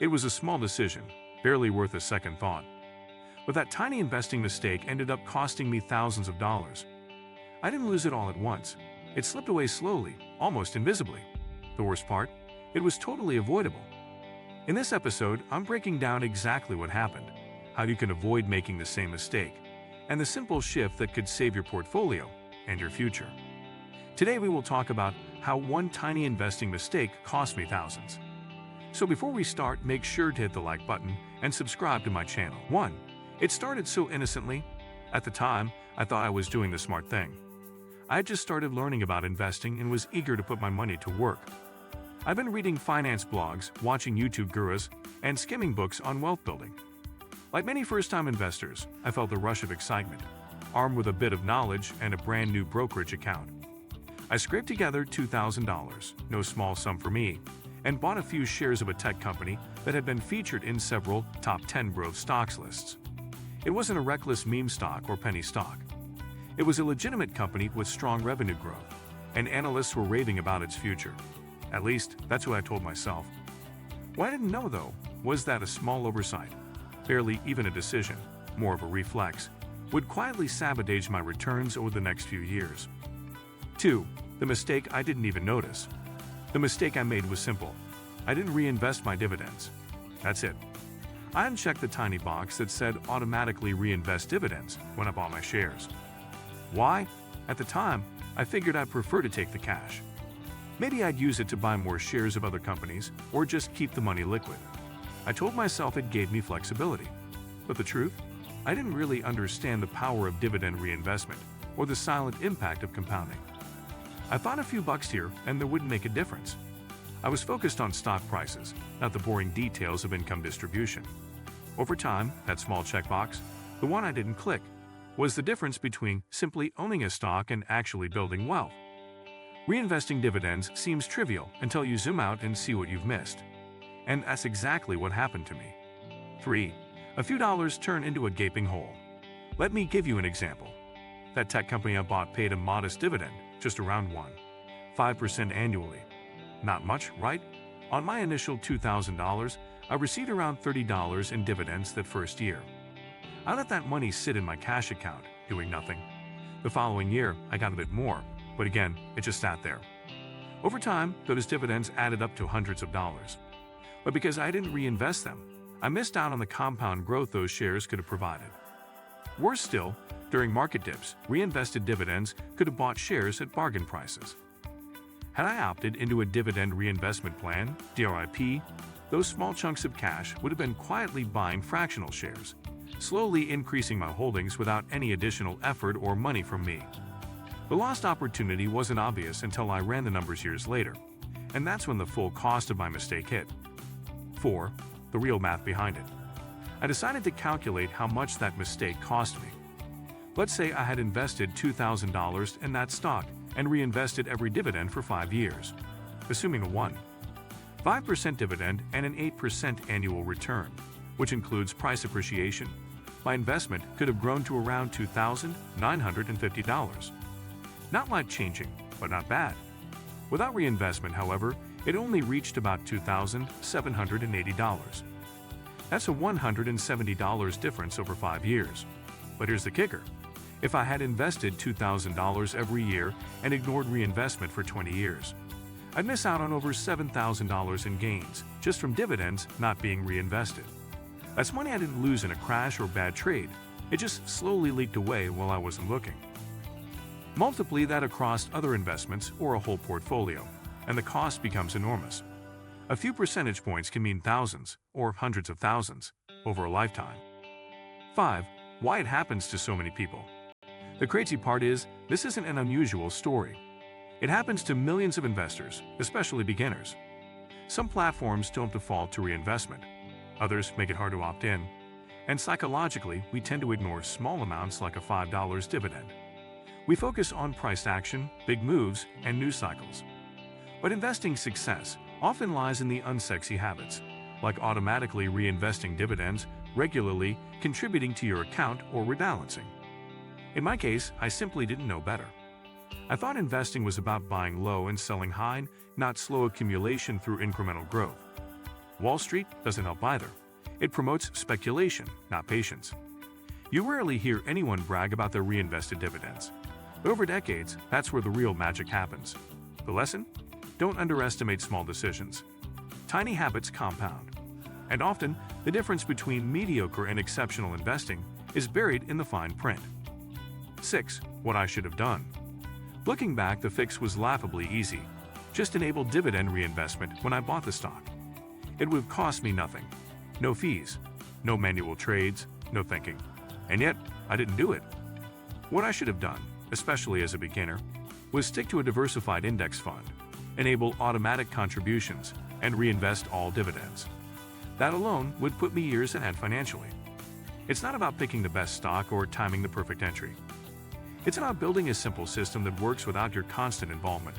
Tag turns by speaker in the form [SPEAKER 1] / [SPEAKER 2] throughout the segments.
[SPEAKER 1] It was a small decision, barely worth a second thought. But that tiny investing mistake ended up costing me thousands of dollars. I didn't lose it all at once. It slipped away slowly, almost invisibly. The worst part? It was totally avoidable. In this episode, I'm breaking down exactly what happened, how you can avoid making the same mistake, and the simple shift that could save your portfolio and your future. Today we will talk about how one tiny investing mistake cost me thousands. So before we start, make sure to hit the like button and subscribe to my channel. 1. It started so innocently. At the time, I thought I was doing the smart thing. I had just started learning about investing and was eager to put my money to work. I've been reading finance blogs, watching YouTube gurus, and skimming books on wealth building. Like many first-time investors, I felt a rush of excitement, armed with a bit of knowledge and a brand new brokerage account. I scraped together $2,000, no small sum for me, and bought a few shares of a tech company that had been featured in several top 10 growth stocks lists. It wasn't a reckless meme stock or penny stock. It was a legitimate company with strong revenue growth, and analysts were raving about its future. At least, that's what I told myself. What I didn't know, though, was that a small oversight, barely even a decision, more of a reflex, would quietly sabotage my returns over the next few years. 2. The mistake I didn't even notice. The mistake I made was simple. I didn't reinvest my dividends. That's it. I unchecked the tiny box that said automatically reinvest dividends when I bought my shares. Why? At the time, I figured I'd prefer to take the cash. Maybe I'd use it to buy more shares of other companies or just keep the money liquid. I told myself it gave me flexibility. But the truth? I didn't really understand the power of dividend reinvestment or the silent impact of compounding. I thought a few bucks here and there wouldn't make a difference. I was focused on stock prices, not the boring details of income distribution. Over time, that small checkbox, the one I didn't click, was the difference between simply owning a stock and actually building wealth. Reinvesting dividends seems trivial until you zoom out and see what you've missed. And that's exactly what happened to me. 3. A few dollars turn into a gaping hole. Let me give you an example. That tech company I bought paid a modest dividend, just around 5% annually. Not much, right? On my initial $2,000, I received around $30 in dividends that first year. I let that money sit in my cash account, doing nothing. The following year, I got a bit more, but again, it just sat there. Over time, those dividends added up to hundreds of dollars. But because I didn't reinvest them, I missed out on the compound growth those shares could have provided. Worse still, during market dips, reinvested dividends could have bought shares at bargain prices. Had I opted into a dividend reinvestment plan, DRIP, those small chunks of cash would have been quietly buying fractional shares, slowly increasing my holdings without any additional effort or money from me. The lost opportunity wasn't obvious until I ran the numbers years later, and that's when the full cost of my mistake hit. 4. The real math behind it. I decided to calculate how much that mistake cost me. Let's say I had invested $2,000 in that stock and reinvested every dividend for 5 years, assuming a 5% dividend and an 8% annual return, which includes price appreciation. My investment could have grown to around $2,950. Not life-changing, but not bad. Without reinvestment, however, it only reached about $2,780. That's a $170 difference over 5 years. But here's the kicker. If I had invested $2,000 every year and ignored reinvestment for 20 years, I'd miss out on over $7,000 in gains just from dividends not being reinvested. That's money I didn't lose in a crash or bad trade. It just slowly leaked away while I wasn't looking. Multiply that across other investments or a whole portfolio, and the cost becomes enormous. A few percentage points can mean thousands or hundreds of thousands over a lifetime. 5. Why it happens to so many people. The crazy part is, this isn't an unusual story. It happens to millions of investors, especially beginners. Some platforms don't default to reinvestment. Others make it hard to opt in. And psychologically, we tend to ignore small amounts like a $5 dividend. We focus on price action, big moves, and news cycles. But investing success often lies in the unsexy habits, like automatically reinvesting dividends, regularly contributing to your account, or rebalancing. In my case, I simply didn't know better. I thought investing was about buying low and selling high, not slow accumulation through incremental growth. Wall Street doesn't help either. It promotes speculation, not patience. You rarely hear anyone brag about their reinvested dividends. But over decades, that's where the real magic happens. The lesson? Don't underestimate small decisions. Tiny habits compound. And often, the difference between mediocre and exceptional investing is buried in the fine print. 6. What I should have done. Looking back, the fix was laughably easy. Just enable dividend reinvestment when I bought the stock. It would have cost me nothing. No fees, no manual trades, no thinking. And yet, I didn't do it. What I should have done, especially as a beginner, was stick to a diversified index fund, enable automatic contributions, and reinvest all dividends. That alone would put me years ahead financially. It's not about picking the best stock or timing the perfect entry. It's about building a simple system that works without your constant involvement.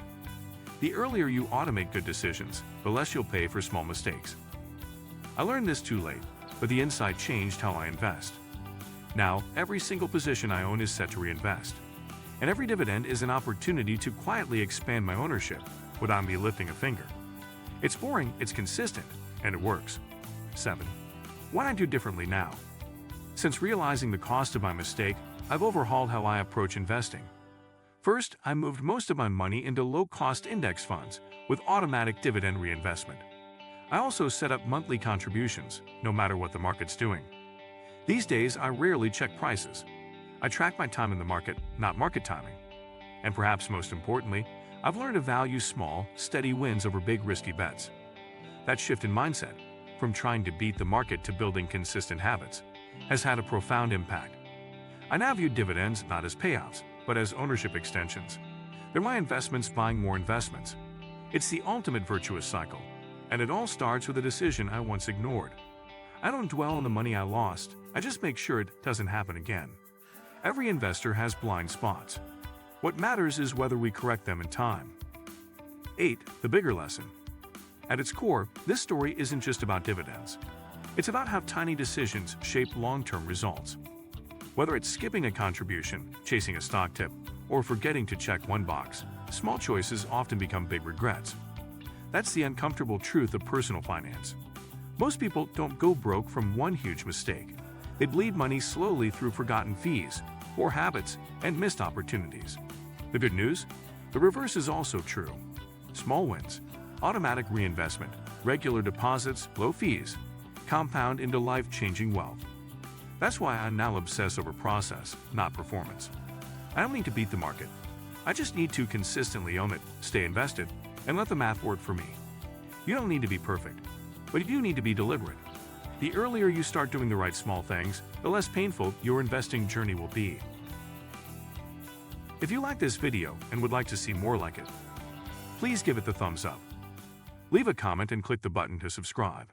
[SPEAKER 1] The earlier you automate good decisions, the less you'll pay for small mistakes. I learned this too late, but the insight changed how I invest. Now, every single position I own is set to reinvest, and every dividend is an opportunity to quietly expand my ownership without me lifting a finger. It's boring, it's consistent, and it works. 7. What I do differently now. Since realizing the cost of my mistake, I've overhauled how I approach investing. First, I moved most of my money into low-cost index funds with automatic dividend reinvestment. I also set up monthly contributions, no matter what the market's doing. These days, I rarely check prices. I track my time in the market, not market timing. And perhaps most importantly, I've learned to value small, steady wins over big, risky bets. That shift in mindset, from trying to beat the market to building consistent habits, has had a profound impact. I now view dividends not as payouts, but as ownership extensions. They're my investments buying more investments. It's the ultimate virtuous cycle, and it all starts with a decision I once ignored. I don't dwell on the money I lost, I just make sure it doesn't happen again. Every investor has blind spots. What matters is whether we correct them in time. 8. The bigger lesson. At its core, this story isn't just about dividends. It's about how tiny decisions shape long-term results. Whether it's skipping a contribution, chasing a stock tip, or forgetting to check one box, small choices often become big regrets. That's the uncomfortable truth of personal finance. Most people don't go broke from one huge mistake. They bleed money slowly through forgotten fees, poor habits, and missed opportunities. The good news? The reverse is also true. Small wins, automatic reinvestment, regular deposits, low fees, compound into life-changing wealth. That's why I now obsess over process, not performance. I don't need to beat the market. I just need to consistently own it, stay invested, and let the math work for me. You don't need to be perfect, but you do need to be deliberate. The earlier you start doing the right small things, the less painful your investing journey will be. If you like this video and would like to see more like it, please give it the thumbs up. Leave a comment and click the button to subscribe.